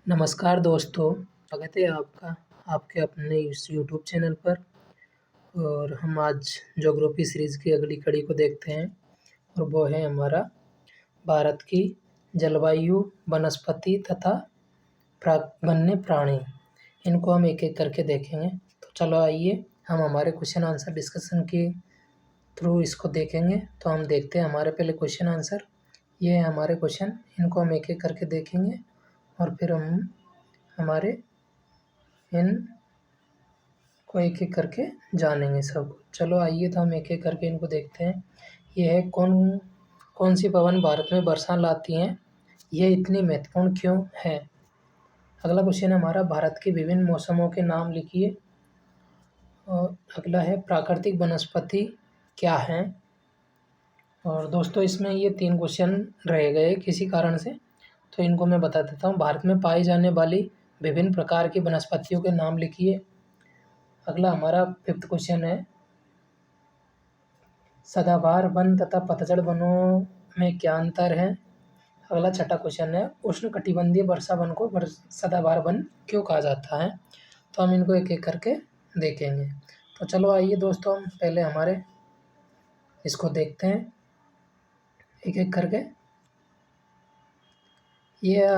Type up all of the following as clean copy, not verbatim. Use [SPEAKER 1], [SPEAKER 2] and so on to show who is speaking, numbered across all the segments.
[SPEAKER 1] नमस्कार दोस्तों, स्वागत है आपका आपके अपने इस यूट्यूब चैनल पर। और हम आज ज्योग्राफी सीरीज़ की अगली कड़ी को देखते हैं और वो है हमारा भारत की जलवायु, वनस्पति तथा वन्य प्राणी। इनको हम एक-एक करके देखेंगे। तो चलो आइए हम हमारे क्वेश्चन आंसर डिस्कशन के थ्रू इसको देखेंगे। तो हम देखते हैं हमारे पहले क्वेश्चन आंसर। ये है हमारे क्वेश्चन, इनको हम एक-एक करके देखेंगे और फिर हम हमारे इन को एक-एक करके जानेंगे सब। चलो आइए तो हम एक-एक करके इनको देखते हैं। ये है कौन सी पवन भारत में वर्षा लाती हैं? ये इतनी महत्वपूर्ण क्यों है? अगला क्वेश्चन है हमारा, भारत के विभिन्न मौसमों के नाम लिखिए। और अगला है, प्राकृतिक वनस्पति क्या हैं? और दोस्तों इसमें ये 3 क्वेश्चन रह गए किसी कारण से, तो इनको मैं बता देता हूँ। भारत में पाई जाने वाली विभिन्न प्रकार की वनस्पतियों के नाम लिखिए। अगला हमारा 5th क्वेश्चन है, सदाबहार वन तथा पतझड़ वनों में क्या अंतर है? अगला 6ठा क्वेश्चन है, उष्णकटिबंधीय वर्षा वन को सदाबहार वन क्यों कहा जाता है? तो हम इनको एक-एक करके देखेंगे। तो चलो आइए दोस्तों, हम पहले हमारे इसको देखते हैं एक-एक करके। ये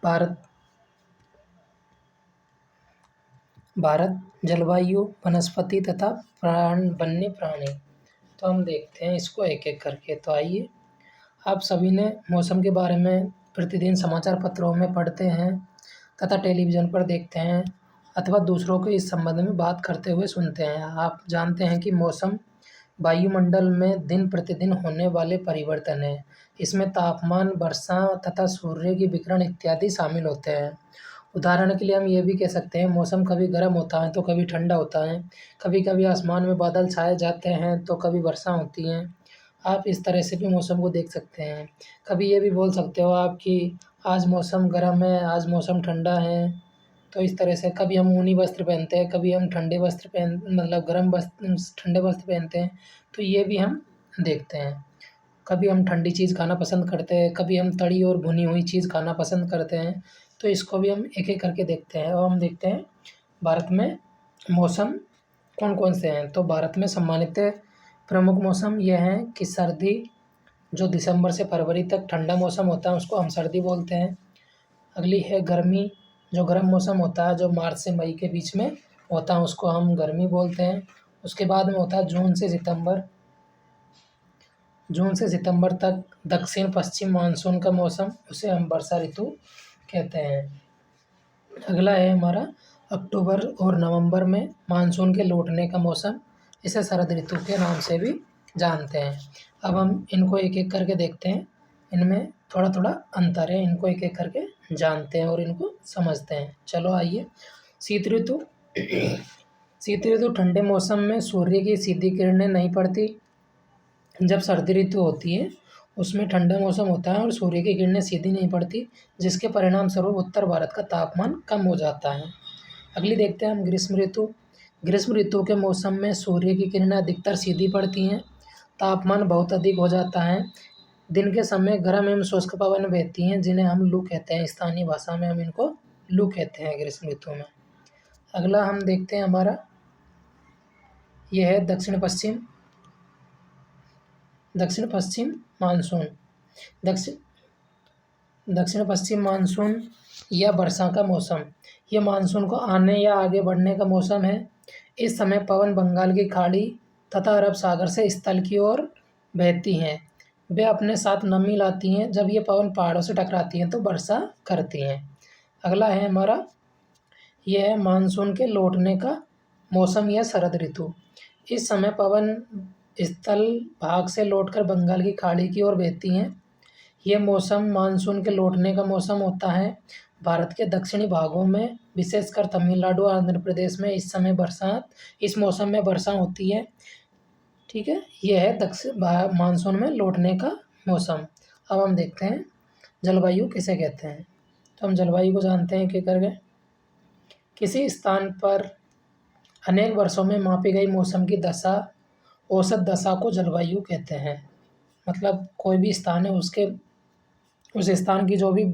[SPEAKER 1] भारत जलवायु, वनस्पति तथा वन्य प्राणी। तो हम देखते हैं इसको एक-एक करके। तो आइए, आप सभी ने मौसम के बारे में प्रतिदिन समाचार पत्रों में पढ़ते हैं तथा टेलीविज़न पर देखते हैं अथवा दूसरों को इस संबंध में बात करते हुए सुनते हैं। आप जानते हैं कि मौसम वायुमंडल में दिन प्रतिदिन होने वाले परिवर्तन हैं। इसमें तापमान, वर्षा तथा सूर्य की विकिरण इत्यादि शामिल होते हैं। उदाहरण के लिए हम ये भी कह सकते हैं, मौसम कभी गर्म होता है तो कभी ठंडा होता है, कभी-कभी आसमान में बादल छाए जाते हैं तो कभी वर्षा होती है। आप इस तरह से भी मौसम को देख सकते हैं। कभी ये भी बोल सकते हो आप कि आज मौसम गर्म है, आज मौसम ठंडा है। तो इस तरह से कभी हम ऊनी वस्त्र पहनते हैं, कभी हम ठंडे वस्त्र मतलब गर्म वस्त्र ठंडे वस्त्र पहनते हैं, तो ये भी हम देखते हैं। कभी हम ठंडी चीज़ खाना पसंद करते हैं, कभी हम तली और भुनी हुई चीज़ खाना पसंद करते हैं। तो इसको भी हम एक-एक करके देखते हैं और हम देखते हैं भारत में मौसम कौन-कौन से हैं। तो भारत में सम्मानित प्रमुख मौसम ये हैं कि सर्दी, जो दिसंबर से फरवरी तक ठंडा मौसम होता है उसको हम सर्दी बोलते हैं। अगली है गर्मी, जो गर्म मौसम होता है जो मार्च से मई के बीच में होता है उसको हम गर्मी बोलते हैं। उसके बाद में होता है जून से सितंबर तक दक्षिण पश्चिम मानसून का मौसम, उसे हम वर्षा ऋतु कहते हैं। अगला है हमारा अक्टूबर और नवंबर में मानसून के लौटने का मौसम, इसे शरद ऋतु के नाम से भी जानते हैं। अब हम इनको एक-एक करके देखते हैं, इनमें थोड़ा-थोड़ा अंतर है, इनको एक-एक करके जानते हैं और इनको समझते हैं। चलो आइए, शीत ऋतु शीत ऋतु ठंडे मौसम में सूर्य की सीधी किरणें नहीं पड़ती। जब सर्दी ऋतु होती है उसमें ठंडा मौसम होता है और सूर्य की किरणें सीधी नहीं पड़ती, जिसके परिणाम स्वरूप उत्तर भारत का तापमान कम हो जाता है। अगली देखते हैं हम ग्रीष्म ऋतु। ग्रीष्म ऋतु के मौसम में सूर्य की किरणें अधिकतर सीधी पड़ती हैं, तापमान बहुत अधिक हो जाता है। दिन के समय गर्म एवं शुष्क पवन बहती हैं, जिन्हें हम लू कहते हैं। स्थानीय भाषा में हम इनको लू कहते हैं ग्रीष्म ऋतु में। अगला हम देखते हैं हमारा, यह है दक्षिण पश्चिम मानसून। दक्षिण पश्चिम मानसून या वर्षा का मौसम, यह मानसून को आने या आगे बढ़ने का मौसम है। इस समय पवन बंगाल की खाड़ी तथा अरब सागर से स्थल की ओर बहती हैं। वे अपने साथ नमी लाती हैं। जब ये पवन पहाड़ों से टकराती हैं तो वर्षा करती हैं। अगला है हमारा, यह है मानसून के लौटने का मौसम या शरद ऋतु। इस समय पवन स्थल भाग से लौटकर बंगाल की खाड़ी की ओर बहती हैं। यह मौसम मानसून के लौटने का मौसम होता है। भारत के दक्षिणी भागों में, विशेषकर तमिलनाडु और आंध्र प्रदेश में इस मौसम में वर्षा होती है। ठीक है, यह है मानसून में लौटने का मौसम। अब हम देखते हैं जलवायु किसे कहते हैं। तो हम जलवायु को जानते हैं क्या करके, किसी स्थान पर अनेक वर्षों में मापी गई मौसम की दशा, औसत दशा को जलवायु कहते हैं। मतलब कोई भी स्थान है, उस स्थान की जो भी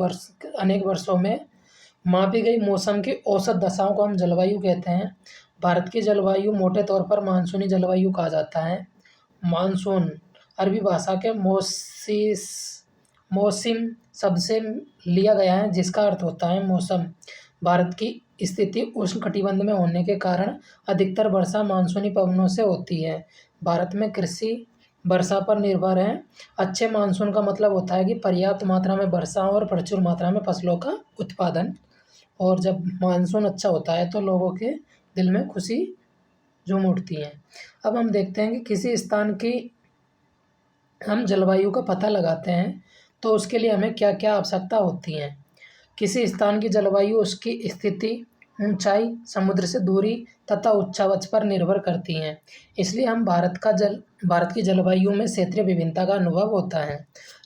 [SPEAKER 1] अनेक वर्षों में मापी गई मौसम की औसत दशाओं को हम जलवायु कहते हैं। भारत की जलवायु मोटे तौर पर मानसूनी जलवायु कहा जाता है। मानसून अरबी भाषा के मौसिम शब्द से लिया गया है, जिसका अर्थ होता है मौसम। भारत की स्थिति उष्णकटिबंध में होने के कारण अधिकतर वर्षा मानसूनी पवनों से होती है। भारत में कृषि वर्षा पर निर्भर है। अच्छे मानसून का मतलब होता है कि पर्याप्त मात्रा में वर्षा और प्रचुर मात्रा में फसलों का उत्पादन। और जब मानसून अच्छा होता है तो लोगों के दिल में खुशी झूम उठती है। अब हम देखते हैं कि किसी स्थान की हम जलवायु का पता लगाते हैं तो उसके लिए हमें क्या क्या आवश्यकता होती हैं। किसी स्थान की जलवायु उसकी स्थिति, ऊंचाई, समुद्र से दूरी तथा उच्चावच पर निर्भर करती हैं। इसलिए भारत की जलवायु में क्षेत्रीय विभिन्नता का अनुभव होता है।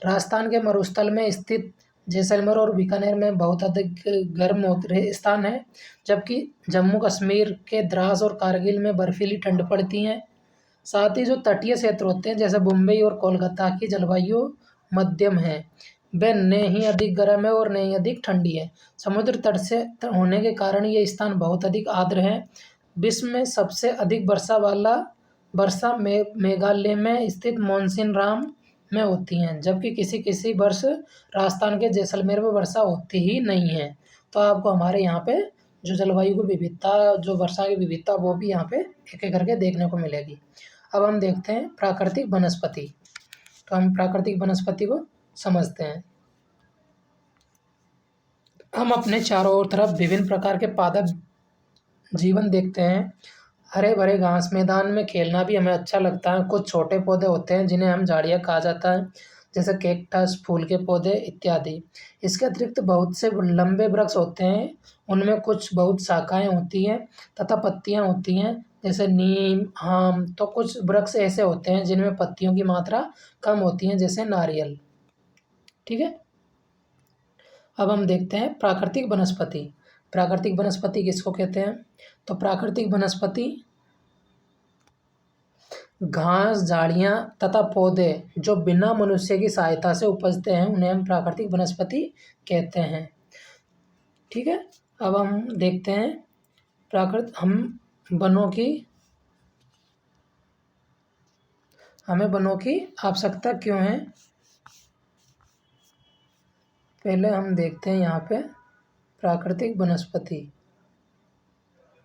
[SPEAKER 1] राजस्थान के मरुस्थल में स्थित जैसलमेर और बीकानेर में बहुत अधिक गर्म स्थान है, जबकि जम्मू कश्मीर के द्रास और कारगिल में बर्फीली ठंड पड़ती है। साथ ही जो तटीय क्षेत्र होते हैं जैसे मुंबई और कोलकाता की जलवायु मध्यम है। वे न ही अधिक गर्म है और न ही अधिक ठंडी है। समुद्र तट से होने के कारण ये स्थान बहुत अधिक आर्द्र है। विश्व में सबसे अधिक वर्षा मेघालय में स्थित मानसीनराम में होती हैं, जबकि किसी किसी वर्ष राजस्थान के जैसलमेर में वर्षा होती ही नहीं है। तो आपको हमारे यहाँ पे जो जलवायु की विविधता, जो वर्षा की विविधता, वो भी यहाँ पे एक एक करके देखने को मिलेगी। अब हम देखते हैं प्राकृतिक वनस्पति। तो हम प्राकृतिक वनस्पति को समझते हैं। हम अपने चारों ओर तरफ विभिन्न प्रकार के पादप जीवन देखते हैं। हरे भरे घास मैदान में खेलना भी हमें अच्छा लगता है। कुछ छोटे पौधे होते हैं जिन्हें हम झाड़ियाँ कहा जाता है, जैसे कैक्टस, फूल के पौधे इत्यादि। इसके अतिरिक्त बहुत से लंबे वृक्ष होते हैं, उनमें कुछ बहुत शाखाएं होती हैं तथा पत्तियां होती हैं, जैसे नीम, आम। तो कुछ वृक्ष ऐसे होते हैं जिनमें पत्तियों की मात्रा कम होती है, जैसे नारियल। ठीक है। अब हम देखते हैं प्राकृतिक वनस्पति। प्राकृतिक वनस्पति किसको कहते हैं? तो प्राकृतिक वनस्पति घास, झाड़ियाँ तथा पौधे जो बिना मनुष्य की सहायता से उपजते हैं, उन्हें हम प्राकृतिक वनस्पति कहते हैं। ठीक है। अब हम देखते हैं हमें वनों की आवश्यकता क्यों है। पहले हम देखते हैं यहाँ पे प्राकृतिक वनस्पति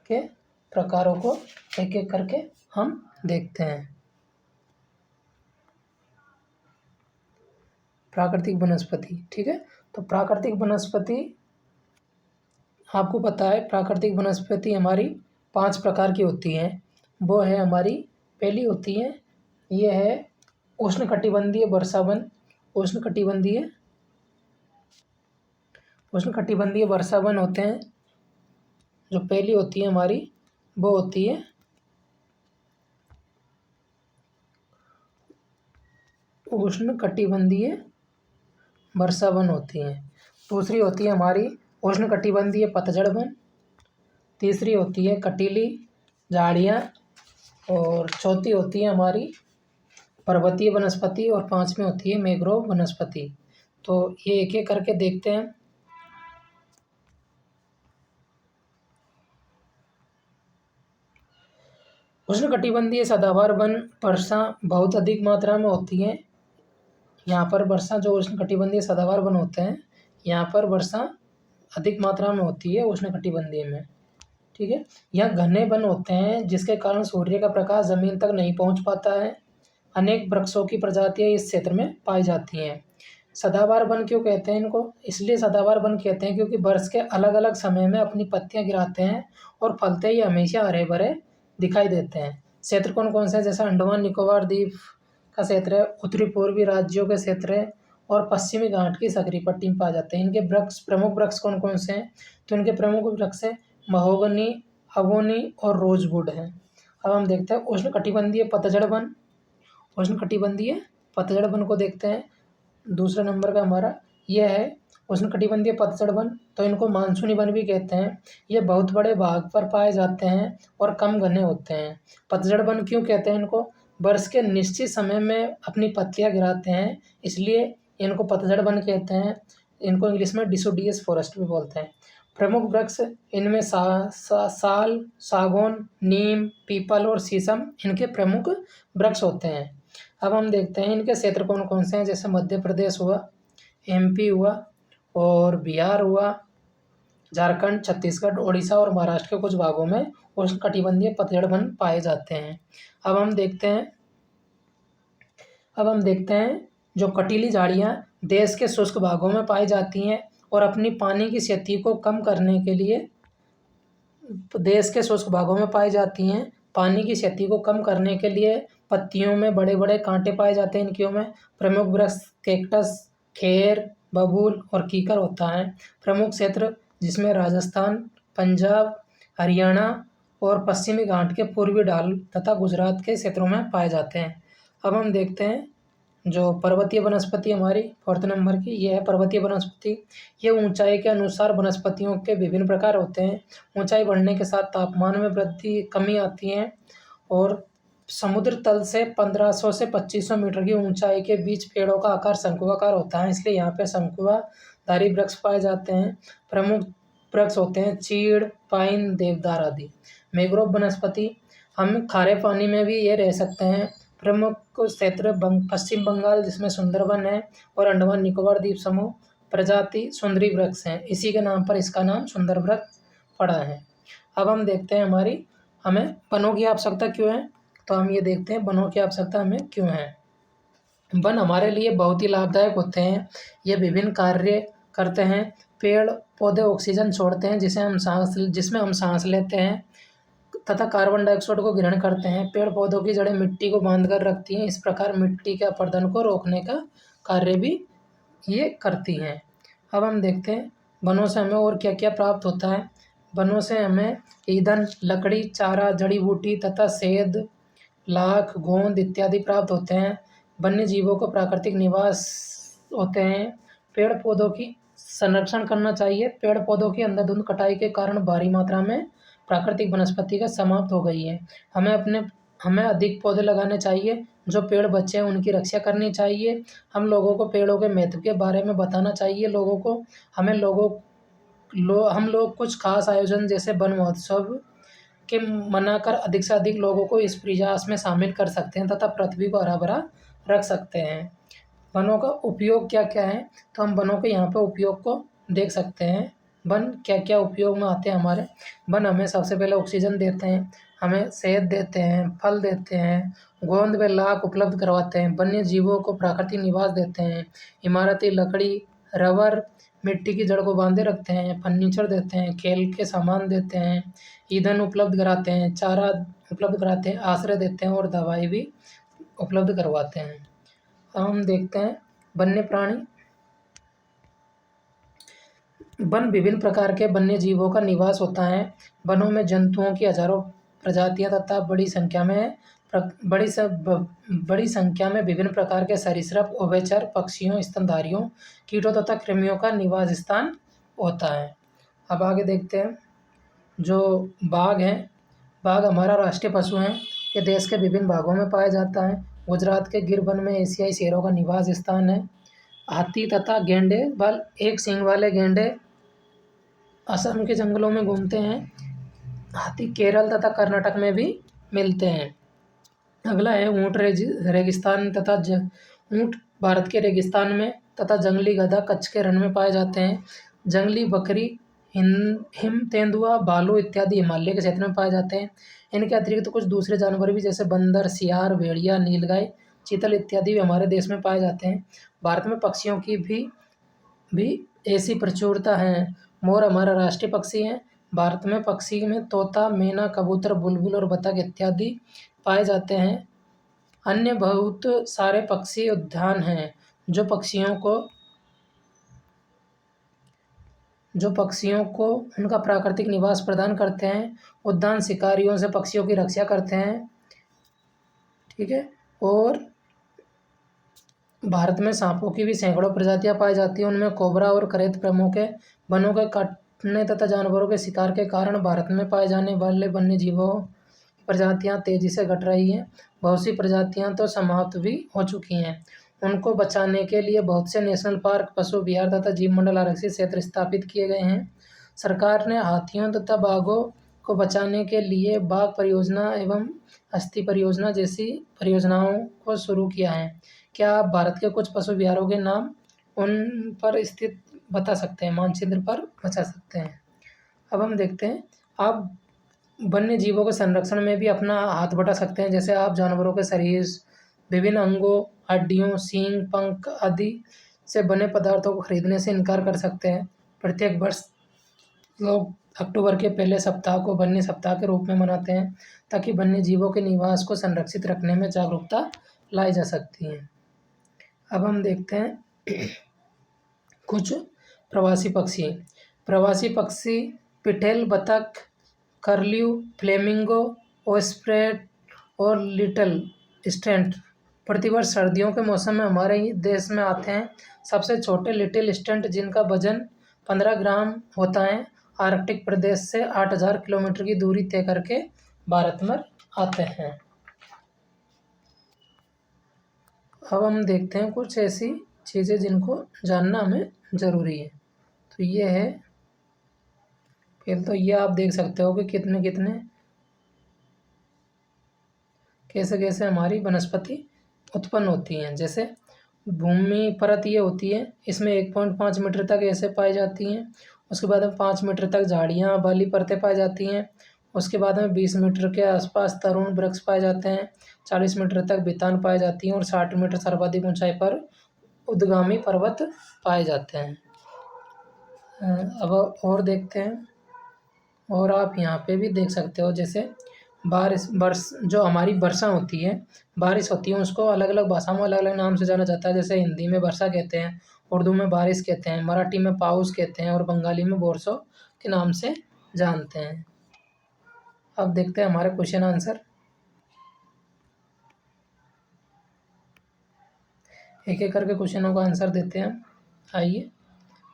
[SPEAKER 1] के प्रकारों को एक एक करके हम देखते हैं। प्राकृतिक वनस्पति, ठीक है। तो प्राकृतिक वनस्पति, आपको पता है प्राकृतिक वनस्पति हमारी 5 प्रकार की होती हैं। वो है हमारी, पहली होती है, ये है उष्णकटिबंधीय वर्षावन। उष्णकटिबंधीय वर्षावन होते हैं। जो पहली होती है हमारी, वो होती है उष्णकटिबंधीय वर्षावन होती हैं। दूसरी होती है हमारी उष्णकटिबंधीय पतझड़ वन। तीसरी होती है कटीली झाड़ियाँ। और चौथी होती है हमारी पर्वतीय वनस्पति। और 5वीं होती है मैंग्रोव वनस्पति। तो ये एक एक करके देखते हैं। उष्णकटिबंधीय सदाबहार वन वर्षा बहुत अधिक मात्रा में होती है। यहाँ पर वर्षा, जो उष्णकटिबंधीय सदाबहार वन होते हैं, यहाँ पर वर्षा अधिक मात्रा में होती है उष्णकटिबंधीय में। ठीक है। यहाँ घने वन होते हैं जिसके कारण सूर्य का प्रकाश जमीन तक नहीं पहुँच पाता है। अनेक वृक्षों की प्रजातियाँ इस क्षेत्र में पाई जाती हैं। सदाबहार वन क्यों कहते हैं इनको? इसलिए सदाबहार वन कहते हैं क्योंकि वर्ष के अलग अलग समय में अपनी पत्तियाँ गिराते हैं और फलते ही हमेशा हरे भरे दिखाई देते हैं। क्षेत्र कौन कौन से हैं? जैसे अंडमान निकोबार द्वीप का क्षेत्र है, उत्तरी पूर्वी राज्यों के क्षेत्र है, और पश्चिमी घाट की सकरी पट्टी में पाए जाते हैं। इनके प्रमुख वृक्ष कौन कौन से हैं? तो इनके प्रमुख वृक्ष है महोगनी, अवोनी और रोजवुड है। अब हम देखते हैं उष्णकटिबंधीय पतझड़ वन। उष्णकटिबंधीय पतझड़ वन को देखते हैं। दूसरा नंबर का हमारा यह है उष्णकटिबंधीय पतझड़ वन। तो इनको मानसूनी वन भी कहते हैं। ये बहुत बड़े भाग पर पाए जाते हैं और कम घने होते हैं। पतझड़ वन क्यों कहते हैं इनको? वर्ष के निश्चित समय में अपनी पत्तियां गिराते हैं, इसलिए इनको पतझड़ वन कहते हैं। इनको इंग्लिश में डिसोडियस फॉरेस्ट भी बोलते हैं। प्रमुख वृक्ष इनमें साल, सागौन, नीम, पीपल और शीशम इनके प्रमुख वृक्ष होते हैं। अब हम देखते हैं इनके क्षेत्र कौन कौन से हैं, जैसे मध्य प्रदेश हुआ, एमपी हुआ और बिहार हुआ, झारखंड, छत्तीसगढ़, उड़ीसा और महाराष्ट्र के कुछ भागों में उष्णकटिबंधीय पतझड़ वन पाए जाते हैं। अब हम देखते हैं जो कटीली झाड़ियाँ देश के शुष्क भागों में पाई जाती हैं और अपनी पानी की क्षति को कम करने के लिए देश के शुष्क भागों में पाई जाती हैं। पानी की क्षति को कम करने के लिए पत्तियों में बड़े बड़े कांटे पाए जाते हैं। इनकी में प्रमुख वृक्ष कैक्टस, खेर, बबूल और कीकर होता है। प्रमुख क्षेत्र जिसमें राजस्थान, पंजाब, हरियाणा और पश्चिमी घाट के पूर्वी ढाल तथा गुजरात के क्षेत्रों में पाए जाते हैं। अब हम देखते हैं जो पर्वतीय वनस्पति हमारी 4th नंबर की, ये है पर्वतीय वनस्पति। ये ऊंचाई के अनुसार वनस्पतियों के विभिन्न प्रकार होते हैं। ऊंचाई बढ़ने के साथ तापमान में वृद्धि कमी आती है और समुद्र तल से 1500 से 2500 मीटर की ऊंचाई के बीच पेड़ों का आकार शंकुआकार होता है, इसलिए यहाँ पे शंकुआधारी वृक्ष पाए जाते हैं। प्रमुख वृक्ष होते हैं चीड़, पाइन, देवदार आदि। मैंग्रोव वनस्पति, हम खारे पानी में भी ये रह सकते हैं। प्रमुख क्षेत्र पश्चिम बंगाल जिसमें सुंदरबन है और अंडमान निकोबार द्वीप समूह। प्रजाति सुंदरी वृक्ष हैं, इसी के नाम पर इसका नाम सुंदर वृक्ष पड़ा है। अब हम देखते हैं हमें वनों की आवश्यकता क्यों है, तो हम ये देखते हैं वनों की आवश्यकता हमें क्यों है। वन हमारे लिए बहुत ही लाभदायक होते हैं, ये विभिन्न कार्य करते हैं। पेड़ पौधे ऑक्सीजन छोड़ते हैं जिसमें हम सांस लेते हैं तथा कार्बन डाइऑक्साइड को ग्रहण करते हैं। पेड़ पौधों की जड़ें मिट्टी को बांध कर रखती हैं, इस प्रकार मिट्टी के अपरदन को रोकने का कार्य भी ये करती हैं। अब हम देखते हैं वनों से हमें और क्या क्या प्राप्त होता है। वनों से हमें ईंधन, लकड़ी, चारा, जड़ी बूटी तथा शहद, लाख, गोंद इत्यादि प्राप्त होते हैं। वन्य जीवों को प्राकृतिक निवास होते हैं। पेड़ पौधों की संरक्षण करना चाहिए। पेड़ पौधों की अंधाधुंध कटाई के कारण भारी मात्रा में प्राकृतिक वनस्पति का समाप्त हो गई है। हमें अधिक पौधे लगाने चाहिए। जो पेड़ बचे हैं उनकी रक्षा करनी चाहिए। हम लोगों को पेड़ों के महत्व के बारे में बताना चाहिए लोगों को। हम लोग कुछ खास आयोजन जैसे वन महोत्सव के मनाकर अधिक से अधिक लोगों को इस प्रयास में शामिल कर सकते हैं तथा पृथ्वी को हरा भरा रख सकते हैं। वनों का उपयोग क्या क्या है, तो हम वनों के यहाँ पे उपयोग को देख सकते हैं। वन क्या क्या उपयोग में आते हैं हमारे। वन हमें सबसे पहले ऑक्सीजन देते हैं, हमें शहद देते हैं, फल देते हैं, गोंद व लाख उपलब्ध करवाते हैं, वन्य जीवों को प्राकृतिक निवास देते हैं, इमारती लकड़ी, रबर, मिट्टी की जड़ को बांधे रखते हैं, फर्नीचर देते हैं, खेल के सामान देते हैं, ईंधन उपलब्ध कराते हैं, चारा उपलब्ध कराते हैं, आश्रय देते हैं और दवाई भी उपलब्ध करवाते हैं। अब हम देखते हैं वन्य प्राणी। वन विभिन्न प्रकार के वन्य जीवों का निवास होता है। वनों में जंतुओं की हजारों प्रजातियां तथा बड़ी संख्या में विभिन्न प्रकार के सरीसृप, उभयचर, पक्षियों, स्तनधारियों, कीटों तथा कृमियों का निवास स्थान होता है। अब आगे देखते हैं जो बाघ है। बाघ हमारा राष्ट्रीय पशु है। ये देश के विभिन्न भागों में पाया जाता है। गुजरात के गिर वन में एशियाई शेरों का निवास स्थान है। हाथी तथा गेंडे एक सींग वाले गेंडे असम के जंगलों में घूमते हैं। हाथी केरल तथा कर्नाटक में भी मिलते हैं। अगला है ऊँट रेगिस्तान तथा ऊँट भारत के रेगिस्तान में तथा जंगली गधा कच्छ के रण में पाए जाते हैं। जंगली बकरी, हिम तेंदुआ, भालू इत्यादि हिमालय के क्षेत्र में पाए जाते हैं। इनके अतिरिक्त कुछ दूसरे जानवर भी जैसे बंदर, सियार, भेड़िया, नीलगाय, चीतल इत्यादि भी हमारे देश में पाए जाते हैं। भारत में पक्षियों की भी ऐसी प्रचुरता है। मोर हमारा राष्ट्रीय पक्षी है। भारत में पक्षी में तोता, मैना, कबूतर, बुलबुल और बतख इत्यादि पाए जाते हैं। अन्य बहुत सारे पक्षी उद्यान हैं जो पक्षियों को उनका प्राकृतिक निवास प्रदान करते हैं। उद्यान शिकारियों से पक्षियों की रक्षा करते हैं। ठीक है। और भारत में सांपों की भी सैकड़ों प्रजातियां पाई जाती हैं। उनमें कोबरा और करेत प्रमुख है। वनों के काटने तथा जानवरों के शिकार के कारण भारत में पाए जाने वाले वन्य जीवों प्रजातियां तेजी से घट रही हैं। बहुत सी प्रजातियां तो समाप्त भी हो चुकी हैं। उनको बचाने के लिए बहुत से नेशनल पार्क, पशु विहार तथा जीव मंडल आरक्षित क्षेत्र स्थापित किए गए हैं। सरकार ने हाथियों तथा बाघों को बचाने के लिए बाघ परियोजना एवं अस्थि परियोजना जैसी परियोजनाओं को शुरू किया है। क्या आप भारत के कुछ पशु विहारों के नाम उन पर स्थित बता सकते हैं, मानचित्र पर बता सकते हैं? अब हम देखते हैं, आप वन्य जीवों के संरक्षण में भी अपना हाथ बटा सकते हैं। जैसे आप जानवरों के शरीर, विभिन्न अंगों, हड्डियों, सींग, पंख आदि से बने पदार्थों को खरीदने से इनकार कर सकते हैं। प्रत्येक वर्ष लोग अक्टूबर के पहले सप्ताह को वन्य सप्ताह के रूप में मनाते हैं, ताकि वन्य जीवों के निवास को संरक्षित रखने में जागरूकता लाई जा सकती है। अब हम देखते हैं कुछ प्रवासी पक्षी। प्रवासी पक्षी पिटेल बतख, कर्ल्यू, फ्लेमिंगो, ओस्प्रेट और लिटिल स्टेंट प्रतिवर्ष सर्दियों के मौसम में हमारे ही देश में आते हैं। सबसे छोटे लिटिल स्टेंट, जिनका वजन 15 ग्राम होता है, आर्कटिक प्रदेश से 8000 किलोमीटर की दूरी तय करके भारत में आते हैं। अब हम देखते हैं कुछ ऐसी चीज़ें जिनको जानना हमें ज़रूरी है। तो ये है, फिर तो ये आप देख सकते हो कि कितने कितने कैसे कैसे हमारी वनस्पति उत्पन्न होती हैं। जैसे भूमि परत ये होती है, इसमें 1.5 मीटर तक ऐसे पाई जाती हैं। उसके बाद में 5 मीटर तक झाड़ियाँ वाली परतें पाई जाती हैं। उसके बाद में 20 मीटर के आसपास तरुण वृक्ष पाए जाते हैं। 40 मीटर तक बितान पाई जाती हैं और 60 मीटर सर्वाधिक ऊंचाई पर उद्गामी पर्वत पाए जाते हैं। अब और देखते हैं, और आप यहाँ पे भी देख सकते हो, जैसे जो हमारी वर्षा होती है, बारिश होती है, उसको अलग अलग भाषा में अलग अलग नाम से जाना जाता है। जैसे हिंदी में वर्षा कहते हैं, उर्दू में बारिश कहते हैं, मराठी में पाउस कहते हैं और बंगाली में बोरसो के नाम से जानते हैं। अब देखते हैं हमारे क्वेश्चन आंसर। एक एक करके क्वेश्चनों का आंसर देते हैं। आइए,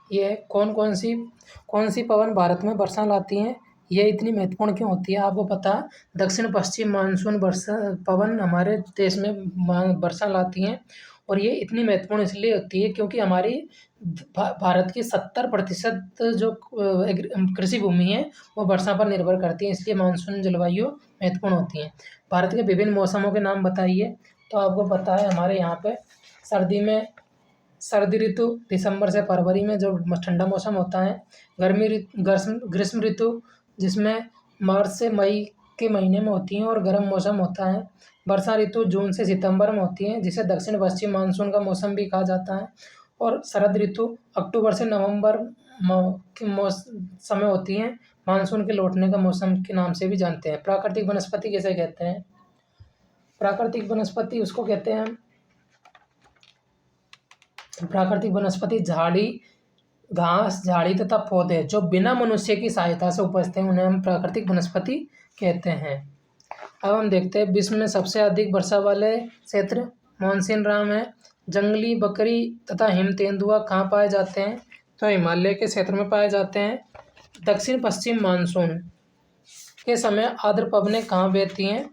[SPEAKER 1] ये है कौन सी पवन भारत में वर्षा लाती हैं? ये इतनी महत्वपूर्ण क्यों होती है? आपको पता, दक्षिण पश्चिम मानसून वर्षा पवन हमारे देश में वर्षा लाती हैं, और ये इतनी महत्वपूर्ण इसलिए होती है क्योंकि हमारी भारत की 70% जो कृषि भूमि है वो वर्षा पर निर्भर करती है, इसलिए मानसून जलवायु महत्वपूर्ण होती है। भारत के विभिन्न मौसमों के नाम बताइए। तो आपको पता है, हमारे यहाँ पे सर्दी ऋतु दिसंबर से फरवरी में जो ठंडा मौसम होता है। ग्रीष्म ऋतु जिसमें मार्च से मई के महीने में होती है और गर्म मौसम होता है। वर्षा ऋतु जून से सितंबर में होती है, जिसे दक्षिण पश्चिम मानसून का मौसम भी कहा जाता है। और शरद ऋतु अक्टूबर से नवंबर के समय होती है, मानसून के लौटने का मौसम के नाम से भी जानते हैं। प्राकृतिक वनस्पति कैसे कहते हैं? प्राकृतिक वनस्पति उसको कहते हैं, प्राकृतिक वनस्पति झाड़ी, घास, झाड़ी तथा पौधे जो बिना मनुष्य की सहायता से उपजते हैं, उन्हें हम प्राकृतिक वनस्पति कहते हैं। अब हम देखते हैं, विश्व में सबसे अधिक वर्षा वाले क्षेत्र मानसून है। जंगली बकरी तथा हिम तेंदुआ कहाँ पाए जाते हैं? तो हिमालय के क्षेत्र में पाए जाते हैं। दक्षिण पश्चिम मानसून के समय आर्द्र पवनें कहाँ बहती हैं?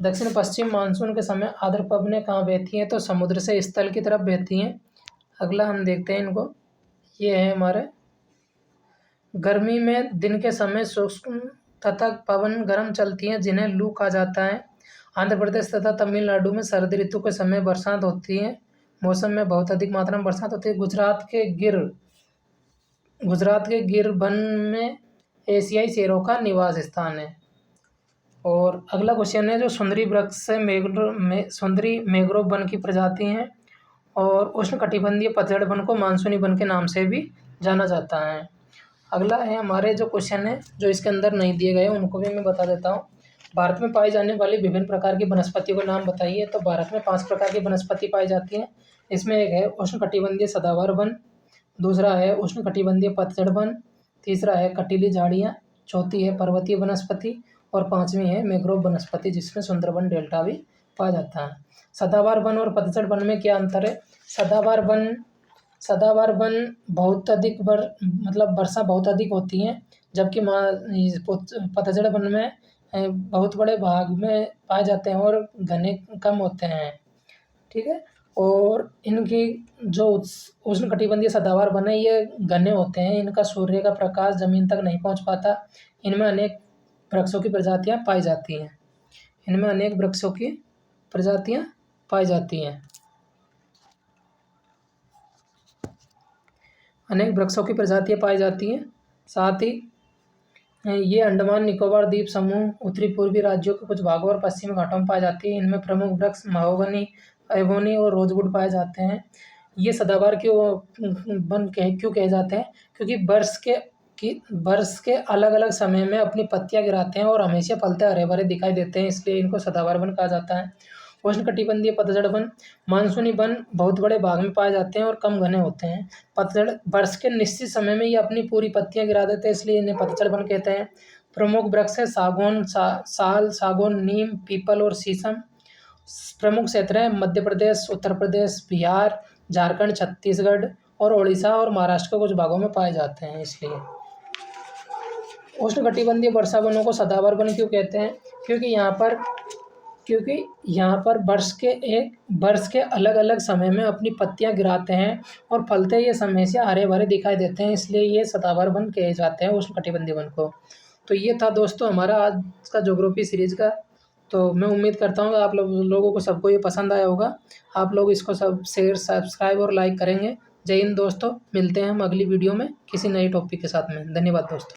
[SPEAKER 1] दक्षिण पश्चिम मानसून के समय आर्द्र पवनें कहाँ बहती हैं? तो समुद्र से स्थल की तरफ बहती हैं। अगला हम देखते हैं इनको, ये है हमारे, गर्मी में दिन के समय शुष्क तथा पवन गर्म चलती हैं, जिन्हें लू कहा जाता है। आंध्र प्रदेश तथा तमिलनाडु में शरद ऋतु के समय बरसात होती है, मौसम में बहुत अधिक मात्रा में बरसात होती है। गुजरात के गिर वन में एशियाई शेरों का निवास स्थान है। और अगला क्वेश्चन है, जो सुंदरी वृक्ष से सुंदरी मैंग्रोव वन की प्रजाति हैं, और उष्णकटिबंधीय पतझड़ वन को मानसूनी वन के नाम से भी जाना जाता है। अगला है हमारे जो क्वेश्चन है, जो इसके अंदर नहीं दिए गए उनको भी मैं बता देता हूँ। भारत में पाई जाने वाली विभिन्न प्रकार की वनस्पतियों के नाम बताइए। तो भारत में 5 प्रकार की वनस्पति पाई जाती हैं। इसमें एक है उष्णकटिबंधीय सदाबहार वन, दूसरा है उष्णकटिबंधीय पतझड़ वन, तीसरा है कटीली झाड़ियाँ, चौथी है पर्वतीय वनस्पति, और 5वीं है मैंग्रोव वनस्पति, जिसमें सुंदरबन डेल्टा भी पाया जाता है। सदाबहार वन और पतझड़ वन में क्या अंतर है? सदाबहार वन बहुत अधिक वर्षा बहुत अधिक होती है, जबकि पतझड़ वन में बहुत बड़े भाग में पाए जाते हैं और घने कम होते हैं। ठीक है, और इनकी जो उष्णकटिबंधीय सदाबहार वन है ये घने होते हैं, इनका सूर्य का प्रकाश ज़मीन तक नहीं पहुंच पाता। इनमें अनेक वृक्षों की प्रजातियां पाई जाती हैं। इनमें अनेक वृक्षों की प्रजातियां पाई जाती हैं। अनेक वृक्षों की प्रजातियां पाई जाती हैं। साथ ही ये अंडमान निकोबार द्वीप समूह, उत्तरी पूर्वी राज्यों के कुछ भागों और पश्चिमी घाटों में पाई जाती है। इनमें प्रमुख वृक्ष महोगनी, एबोनी और रोजवुड पाए जाते हैं। ये सदाबहार क्यों कहे जाते हैं? क्योंकि वर्ष के अलग अलग समय में अपनी पत्तियां गिराते हैं और हमेशा फलते हरे भरे दिखाई देते हैं, इसलिए इनको सदाबहार वन कहा जाता है। उष्णकटिबंधीय पतझड़ वन, मानसूनी वन बहुत बड़े भाग में पाए जाते हैं और कम घने होते हैं। पतझड़ वर्ष के निश्चित समय में ये अपनी पूरी पत्तियां गिरा देते हैं, इसलिए इन्हें पतझड़ वन कहते हैं। प्रमुख वृक्ष है सागौन, साल, सागौन, नीम, पीपल और शीशम। प्रमुख क्षेत्र है मध्य प्रदेश, उत्तर प्रदेश, बिहार, झारखंड, छत्तीसगढ़ और उड़ीसा और महाराष्ट्र के कुछ भागों में पाए जाते हैं। इसलिए उष्णकटिबंधीय वर्षा वनों को सदाबहार वन क्यों कहते हैं? क्योंकि यहाँ पर वर्ष के अलग अलग समय में अपनी पत्तियां गिराते हैं और फलते ये समय से हरे भरे दिखाई देते हैं, इसलिए ये सदाबहार वन कहे जाते हैं उष्णकटिबंधीय वन को। तो ये था दोस्तों हमारा आज का ज्योग्राफी सीरीज का। तो मैं उम्मीद करता हूँ कि आप लोगों को सबको ये पसंद आया होगा। आप लोग इसको सब शेयर, सब्सक्राइब और लाइक करेंगे। जय हिंद दोस्तों, मिलते हैं हम अगली वीडियो में किसी नई टॉपिक के साथ में। धन्यवाद दोस्तों।